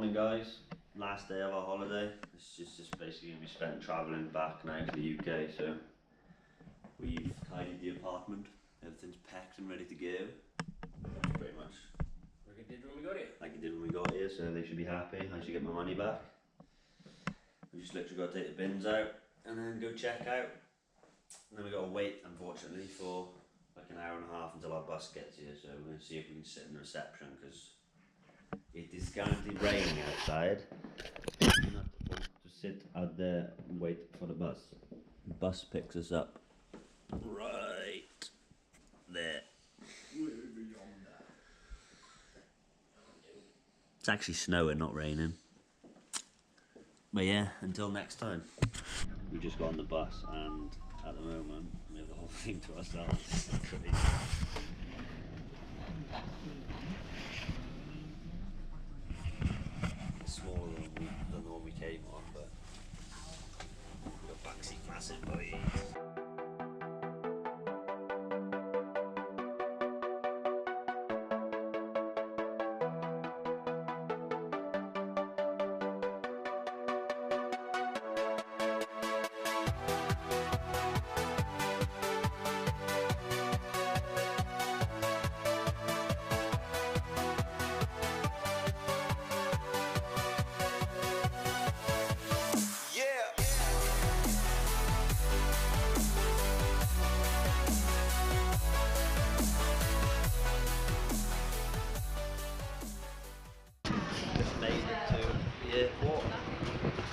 morning, guys. Last day of our holiday. It's just basically going to be spent travelling back now to the UK, so we've tidied the apartment. Everything's packed and ready to go. That's pretty much like it did when we got here. Like it did when we got here, so they should be happy. I should get my money back. We just literally got to take the bins out and then go check out. And then we got to wait, unfortunately, for like an hour and a half until our bus gets here. So we're going to see if we can sit in the reception, because it is currently raining outside. We're not supposed to sit out there and wait for the bus. The bus picks us up right there. It's actually snowing, not raining. But yeah, until next time. We just got on the bus and at the moment we have the whole thing to ourselves. It's smaller than the one we came on, but we've got backseat massive boys. Airport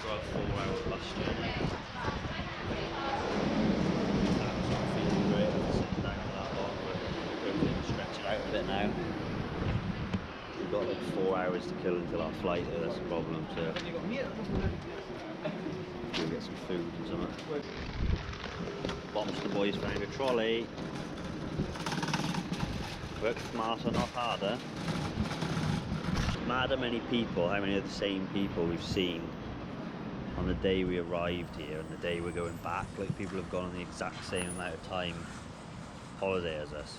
for a 4-hour bus journey. That's not feeling great. I'm sitting down for that long, but hopefully we'll stretch it out a bit now. We've got like 4 hours to kill until our flight, that's the problem, so we'll get some food and something. Bombs the boys found a trolley. Work smarter, not harder. Mad how many people, how many of the same people we've seen on the day we arrived here and the day we're going back. Like, people have gone on the exact same amount of time holiday as us.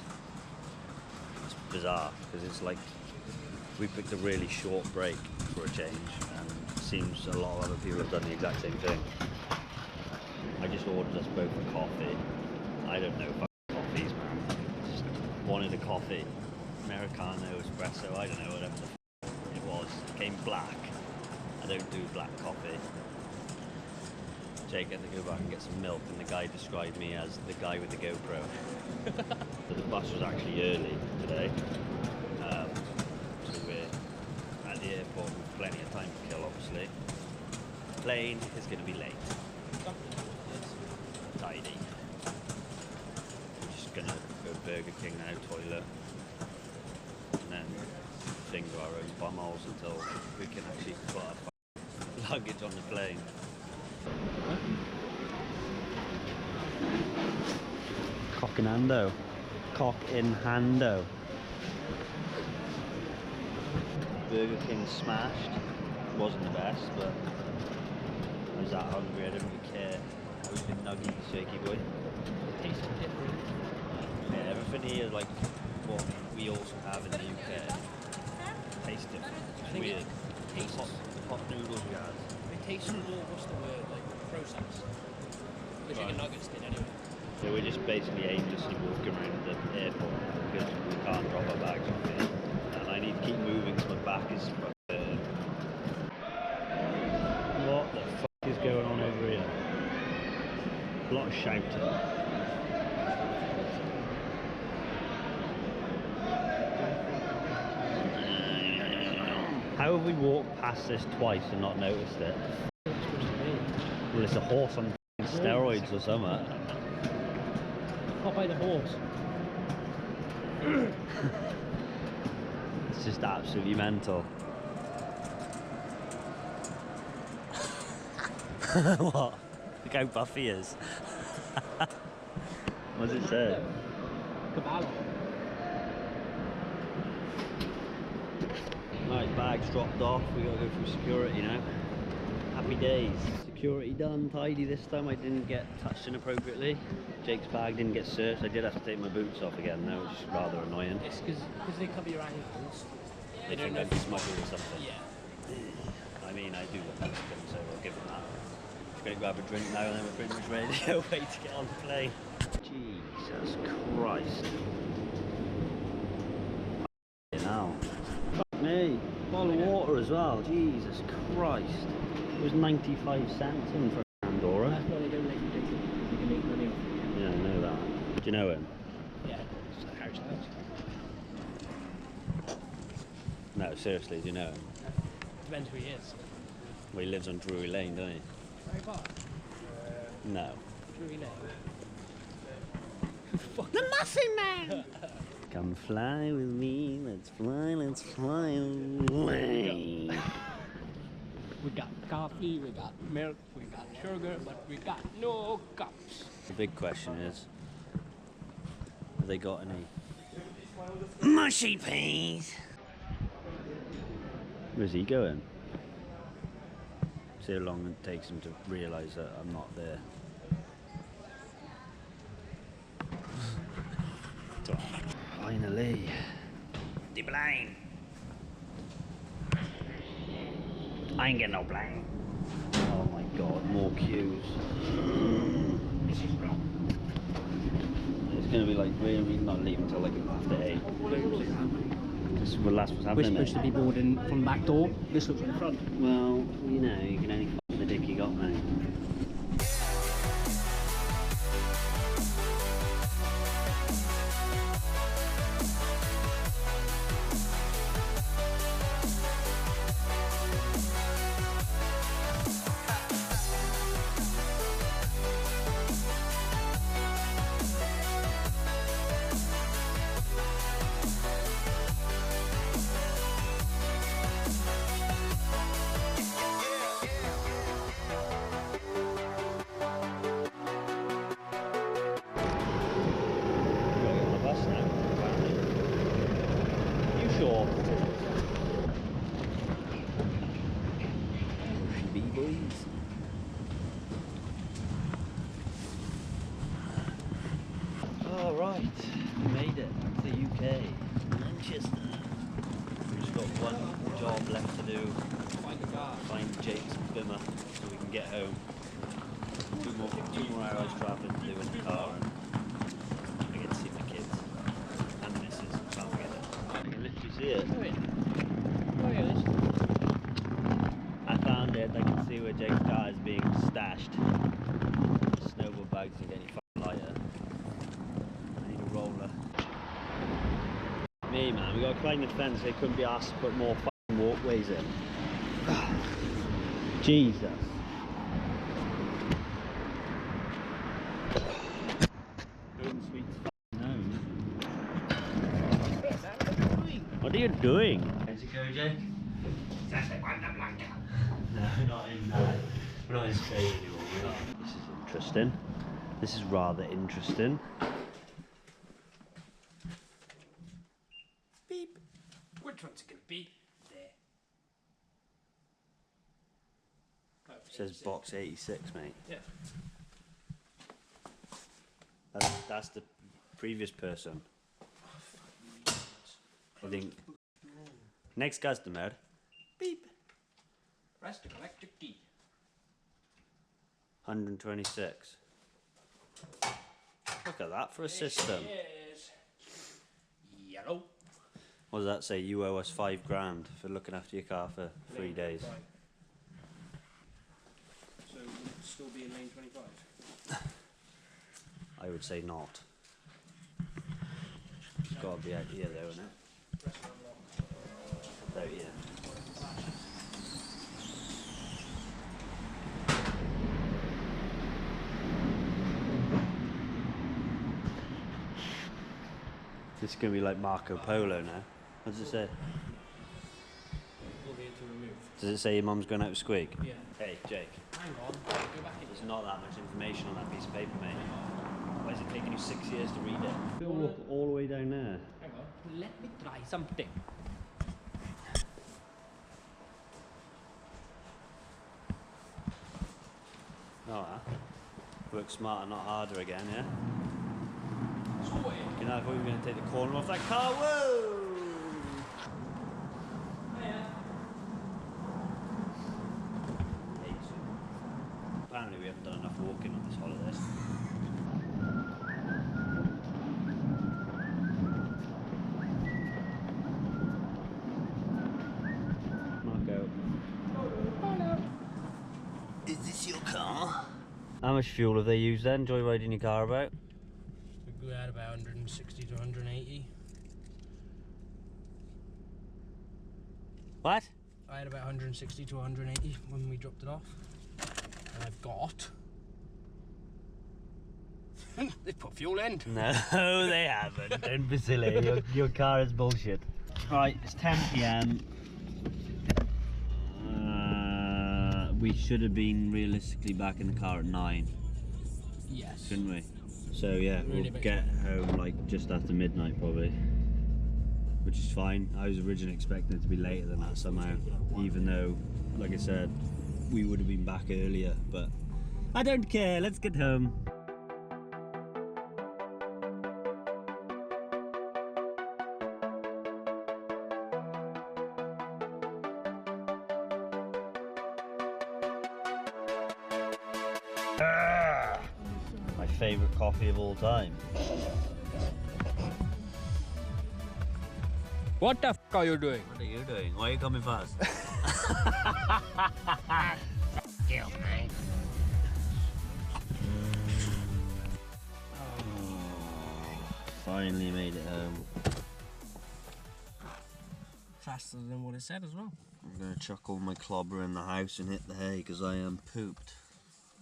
It's bizarre, because it's like we picked a really short break for a change, and it seems a lot of other people have done the exact same thing. I just ordered us both a coffee. I don't know coffees, man. Just wanted a coffee. Americano, espresso, I don't know, whatever the it came black. I don't do black coffee. Jake had to go back and get some milk, and the guy described me as the guy with the GoPro. But the bus was actually early today, so we're at the airport with plenty of time to kill, obviously. Plane is going to be late. Tidy. We're just going to go Burger King now, toilet, and then finger our own bumholes until we can actually put our luggage on the plane. Cock in hando. Cock in hando. Burger King smashed. Wasn't the best, but I was that hungry, I didn't really care. I was a bit nuggy, shaky boy. It tasted different. Yeah, everything here is like what we also have in the UK. Tastes different. It's weird. Tastes hot noodles we had. It tastes more, what's the word, like processed. Which chicken nuggets did anyway. So we're just basically aimlessly walking around the airport because we can't drop our bags off here. And I need to keep moving because my back is fucking. What the fuck is going on over here? A lot of shouting. How have we walked past this twice and not noticed it? What's it supposed to be? Well, it's a horse on steroids or something. Not by the horse. It's just absolutely mental. What? Look how buff he is. What does it say? Caballo. Right, bags dropped off, we gotta go through security now. Happy days. Security done, tidy this time. I didn't get touched inappropriately. Jake's bag didn't get searched. I did have to take my boots off again though, which is rather annoying. It's because they cover your ankles. They think I'm smuggled or something. Yeah. do look Mexican, so we'll give them that. We're going to grab a drink now and then we're pretty much ready to go away to get on the plane. Jesus Christ. Now. Fuck me. Bottle of water as well. Jesus Christ. It was 95 cents in for Andorra. That's why they don't let you do it. You can make money off it. Yeah, I know that. Do you know him? Yeah, it's a house house. No, seriously, do you know him? Depends who he is. Well, he lives on Drury Lane, doesn't he? Very far. No. Drury Lane. The Muffin Man! Come fly with me, let's fly away. We got coffee, we got milk, we got sugar, but we got no cups. The big question is, have they got any mushy peas? Where's he going? See how long it takes him to realise that I'm not there. Finally. The plane. I ain't getting no plane. Oh my god, more queues. It's gonna be like, we're not leaving till like after 8. Well, that's what's We're happening. supposed to be boarding from the back door. This looks from the front. Well, you know, you can only f*** the dick you got, mate. Alright, we made it to the UK, Manchester. We've just got one job left to do, find Jake's bimmer so we can get home. Two more hours travelling to do in the car and I get to see my kids and the missus. Can't forget it. You can literally see it. Oh yeah, this. I found it, I can see where Jake's car is being stashed. Snowboard bags and any fucking lighter. I need a roller. Me man, we gotta climb the fence, they couldn't be asked to put more fucking walkways in. Jesus. Home sweet fucking home. What are you doing? How's it go, Jake? No, we're not in Spain anymore. This is interesting. This is rather interesting. Beep. Which one's it gonna be? There. It says box 86, mate. Yeah. That's the previous person. I think. Next customer. Beep. Press to collect your key. 126. Look at that for a system. Yes. Yellow. What does that say? You owe us £5 for looking after your car for 3 days. So would it still be in lane 25? I would say not. It's got to be out here though, isn't it? Press to unlock. Out here. This is going to be like Marco Polo now. What does it say? We'll be able to remove. Does it say your mum's going out with Squeak? Yeah. Hey, Jake. Hang on. Go back in. There's not that much information on that piece of paper, mate. Why is it taking you 6 years to read it? We'll walk all the way down there. Hang on. Let me try something. Alright. Work smarter, not harder again, yeah? Sorted. You know, I thought we were going to take the corner off that car. Whoa! apparently we haven't done enough walking on this holiday. Marco. Is this your car? How much fuel have they used then? Enjoy riding your car about? We had about 160 to 180. What? I had about 160 to 180 when we dropped it off. And I've got... they put fuel in. No, they haven't. Don't be silly. Your car is bullshit. Right, it's 10 PM. We should have been realistically back in the car at 9. Yes. Shouldn't we? So yeah, Really we'll get home like just after midnight probably. Which is fine. I was originally expecting it to be later than that somehow. Even though, like I said, we would have been back earlier. But I don't care, let's get home. My favourite coffee of all time. What the f are you doing? What are you doing? Why are you coming fast? Kill me. Finally made it home. Faster than what it said as well. I'm going to chuck all my clobber in the house and hit the hay because I am pooped.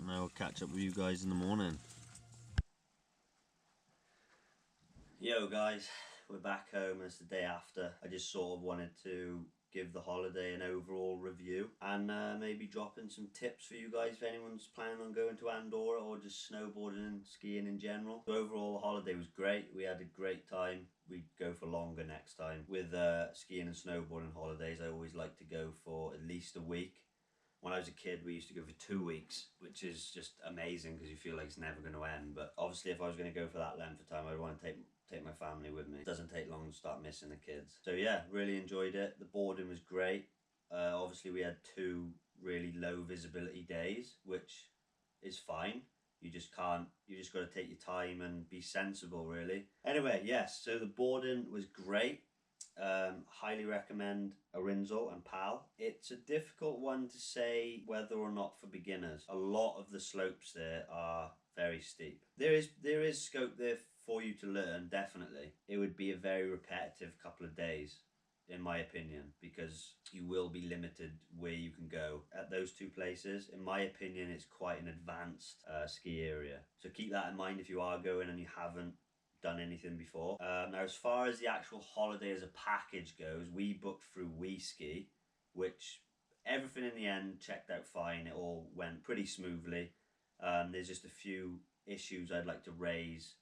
And I will catch up with you guys in the morning. Yo guys, we're back home. It's the day after. I just sort of wanted to give the holiday an overall review and maybe drop in some tips for you guys if anyone's planning on going to Andorra or just snowboarding and skiing in general. So overall the holiday was great. We had a great time. We'd go for longer next time. With skiing and snowboarding holidays, I always like to go for at least a week. When I was a kid, we used to go for 2 weeks, which is just amazing because you feel like it's never going to end. But obviously, if I was going to go for that length of time, I'd want to take my family with me. It doesn't take long to start missing the kids. So yeah, really enjoyed it. The boarding was great. Obviously, we had 2 really low visibility days, which is fine. You just got to take your time and be sensible, really. Anyway, yes, so the boarding was great. Highly recommend Arinzel and Pal. It's a difficult one to say whether or not for beginners. A lot of the slopes there are very steep. There is scope there for you to learn, definitely. It would be a very repetitive couple of days, in my opinion, because you will be limited where you can go at those 2 places. In my opinion, it's quite an advanced ski area. So keep that in mind if you are going and you haven't done anything before. Now, as far as the actual holiday as a package goes, we booked through WeSki, which everything in the end checked out fine. It all went pretty smoothly. There's just a few issues I'd like to raise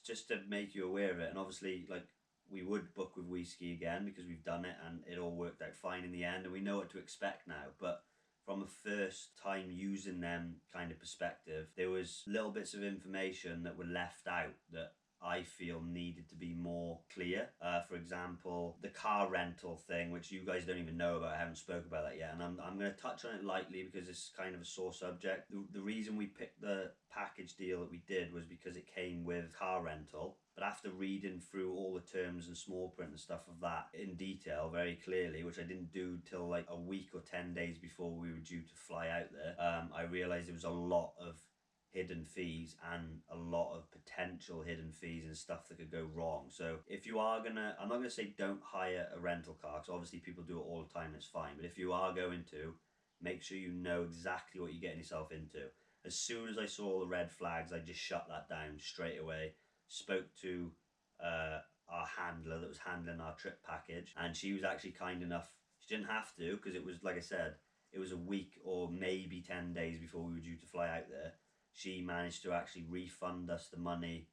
just to make you aware of it. And obviously, like, we would book with WeSki again because we've done it and it all worked out fine in the end and we know what to expect now. But from a first time using them kind of perspective, there was little bits of information that were left out that I feel needed to be more clear. For example, the car rental thing, which you guys don't even know about. I haven't spoke about that yet, and I'm going to touch on it lightly because it's kind of a sore subject. The reason we picked the package deal that we did was because it came with car rental. But after reading through all the terms and small print and stuff of that in detail very clearly, which I didn't do till like a week or 10 days before we were due to fly out there, I realised there was a lot of hidden fees and a lot of potential hidden fees and stuff that could go wrong. So if you are gonna, I'm not gonna say don't hire a rental car, because obviously people do it all the time and it's fine, but if you are going to, make sure you know exactly what you're getting yourself into. As soon as I saw all the red flags, I just shut that down straight away. Spoke to our handler that was handling our trip package, and she was actually kind enough. She didn't have to, because it was, like I said, it was a week or maybe 10 days before we were due to fly out there. She managed to actually refund us the money,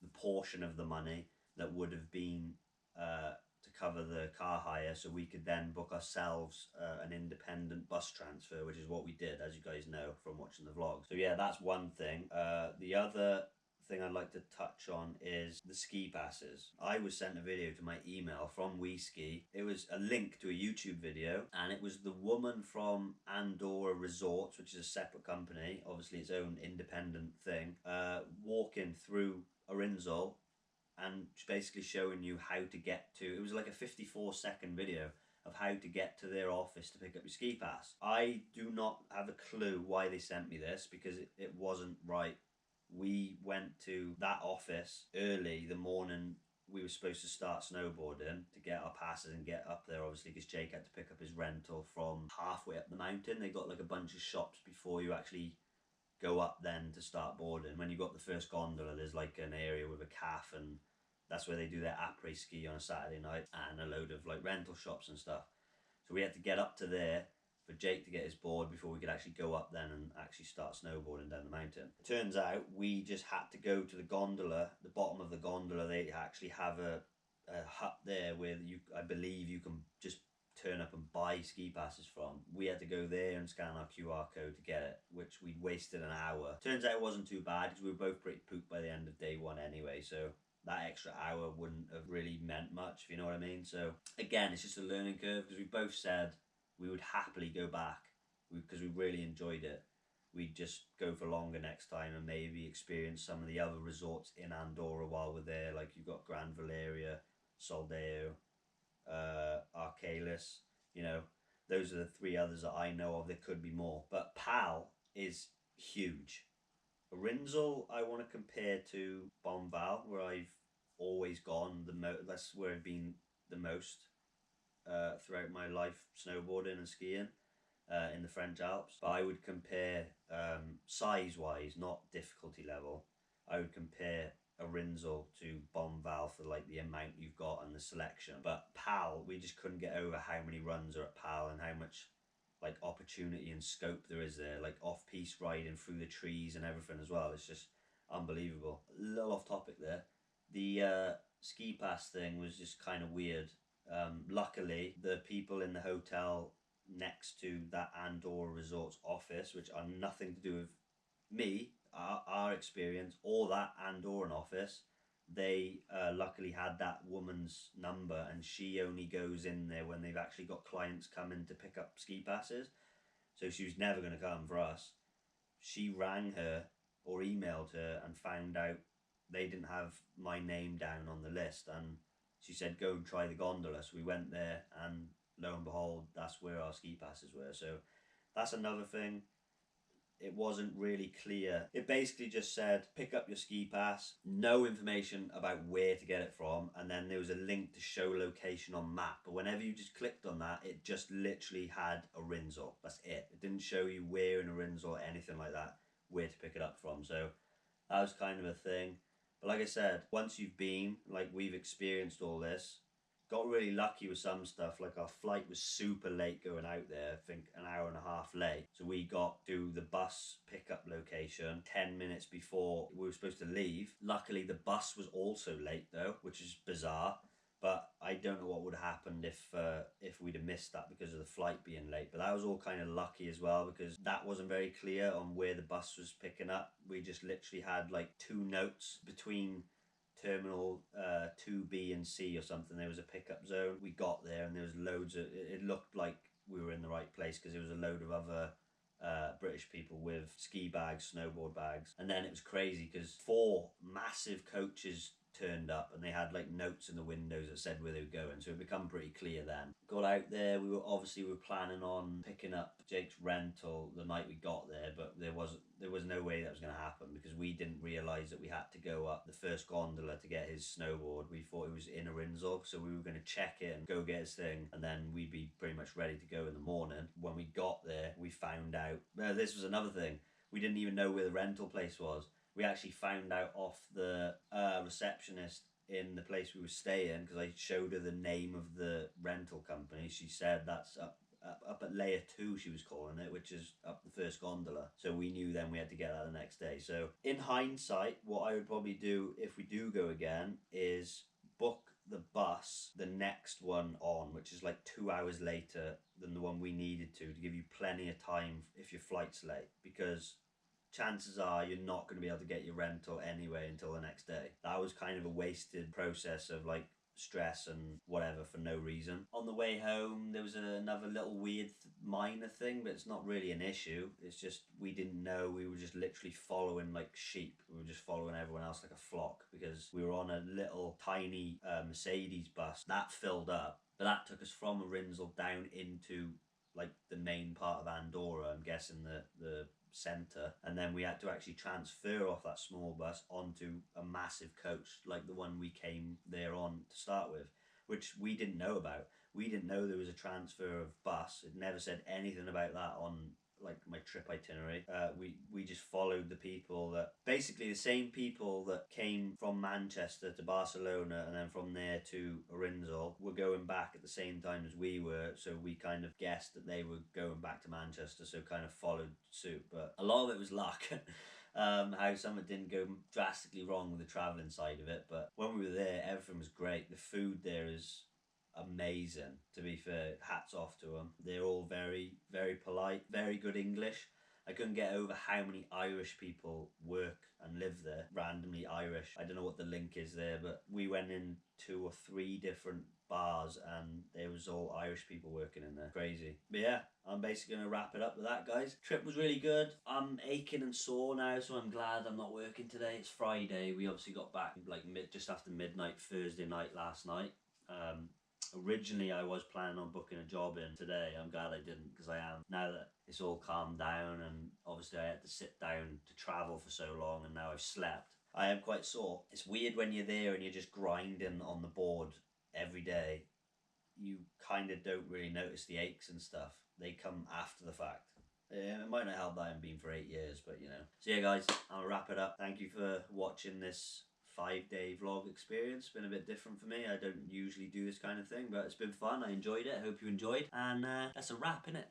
the portion of the money that would have been to cover the car hire, so we could then book ourselves an independent bus transfer, which is what we did, as you guys know from watching the vlog. So yeah, that's one thing. The other thing I'd like to touch on is the ski passes. I was sent a video to my email from WeSki. It was a link to a YouTube video, and it was the woman from Andorra Resorts, which is a separate company, obviously its own independent thing, walking through Arinzal and basically showing you how to get to, it was like a 54-second video of how to get to their office to pick up your ski pass. I do not have a clue why they sent me this, because it wasn't right. We went to that office early the morning we were supposed to start snowboarding to get our passes and get up there, obviously, because Jake had to pick up his rental from halfway up the mountain. They got like a bunch of shops before you actually go up then to start boarding. When you got the first gondola, there's like an area with a calf, and that's where they do their après ski on a Saturday night, and a load of like rental shops and stuff. So we had to get up to there for Jake to get his board before we could actually go up then and actually start snowboarding down the mountain. Turns out we just had to go to the gondola, the bottom of the gondola. They actually have a hut there where I believe you can just turn up and buy ski passes from. We had to go there and scan our QR code to get it, which we'd wasted an hour. Turns out it wasn't too bad, because we were both pretty pooped by the end of day one anyway, so that extra hour wouldn't have really meant much, if you know what I mean. So again, it's just a learning curve, because we both said we would happily go back because we really enjoyed it. We'd just go for longer next time and maybe experience some of the other resorts in Andorra while we're there. Like you've got Gran Valeria, Soldeo, Arcalis, you know, those are the three others that I know of. There could be more, but Pal is huge. Rinzel I want to compare to Bonval, where I've always gone that's where I've been the most throughout my life snowboarding and skiing in the French Alps. But I would compare size wise, not difficulty level, I would compare Arinzal to Bonval for like the amount you've got and the selection. But Pal, we just couldn't get over how many runs are at Pal and how much like opportunity and scope there is there, like off-piste riding through the trees and everything as well. It's just unbelievable. A little off topic there. The ski pass thing was just kind of weird. Luckily, the people in the hotel next to that Andorra Resorts office, which are nothing to do with me, our experience, or that Andorran office, they luckily had that woman's number, and she only goes in there when they've actually got clients coming to pick up ski passes. So she was never going to come for us. She rang her or emailed her and found out they didn't have my name down on the list, and she said go and try the gondola. So we went there, and lo and behold, that's where our ski passes were. So that's another thing. It wasn't really clear. It basically just said pick up your ski pass, no information about where to get it from, and then there was a link to show location on map. But whenever you just clicked on that, it just literally had Arinzal. That's it. It didn't show you where in Arinzal or anything like that, where to pick it up from. So that was kind of a thing. But like I said, once you've been, like we've experienced all this, got really lucky with some stuff. Like our flight was super late going out there, I think an hour and a half late. So we got to the bus pickup location 10 minutes before we were supposed to leave. Luckily the bus was also late though, which is bizarre. But I don't know what would have happened if we'd have missed that because of the flight being late. But that was all kind of lucky as well, because that wasn't very clear on where the bus was picking up. We just literally had like 2 notes between terminal 2B and C or something. There was a pickup zone. We got there and there was loads of, it looked like we were in the right place because there was a load of other British people with ski bags, snowboard bags. And then it was crazy because 4 massive coaches turned up and they had like notes in the windows that said where they were going, so it become pretty clear then. Got out there, we were planning on picking up Jake's rental the night we got there, but there was no way that was going to happen because we didn't realise that we had to go up the first gondola to get his snowboard. We thought it was in Arinzal, so we were going to check in, go get his thing, and then we'd be pretty much ready to go in the morning. When we got there, we found out, this was another thing, we didn't even know where the rental place was. We actually found out off the receptionist in the place we were staying, because I showed her the name of the rental company. She said that's up at layer 2, she was calling it, which is up the first gondola. So we knew then we had to get that the next day. So in hindsight, what I would probably do if we do go again is book the bus, the next one on, which is like 2 hours later than the one we needed to give you plenty of time if your flight's late. Because chances are you're not going to be able to get your rental anyway until the next day. That was kind of a wasted process of like stress and whatever for no reason. On the way home there was another little weird minor thing, but it's not really an issue. It's just we didn't know. We were just literally following like sheep. We were just following everyone else like a flock, because we were on a little tiny Mercedes bus that filled up, but that took us from Arinsal down into like the main part of Andorra, I'm guessing the centre, and then we had to actually transfer off that small bus onto a massive coach like the one we came there on to start with, which we didn't know about. We didn't know there was a transfer of bus. It never said anything about that on like my trip itinerary. We just followed the people, that basically the same people that came from Manchester to Barcelona and then from there to Arinsal were going back at the same time as we were, so we kind of guessed that they were going back to Manchester, so kind of followed suit. But a lot of it was luck. How some of it didn't go drastically wrong with the travelling side of it, but when we were there everything was great. The food there is amazing, to be fair. Hats off to them. They're all very, very polite, very good English. I couldn't get over how many Irish people work and live there, randomly Irish. I don't know what the link is there, but we went in 2 or 3 different bars and there was all Irish people working in there. Crazy. But yeah, I'm basically going to wrap it up with that, guys. Trip was really good. I'm aching and sore now, so I'm glad I'm not working today. It's Friday. We obviously got back like just after midnight Thursday night last night. Originally I was planning on booking a job in today. I'm glad I didn't, because I am, now that it's all calmed down and obviously I had to sit down to travel for so long and now I've slept, I am quite sore. It's weird when you're there and you're just grinding on the board every day. You kind of don't really notice the aches and stuff. They come after the fact. Yeah, it might not help that I haven't been for 8 years, but you know. So yeah guys, I'll wrap it up. Thank you for watching this 5-day vlog experience. It's been a bit different for me. I don't usually do this kind of thing, but it's been fun. I enjoyed it. I hope you enjoyed. And that's a wrap, innit?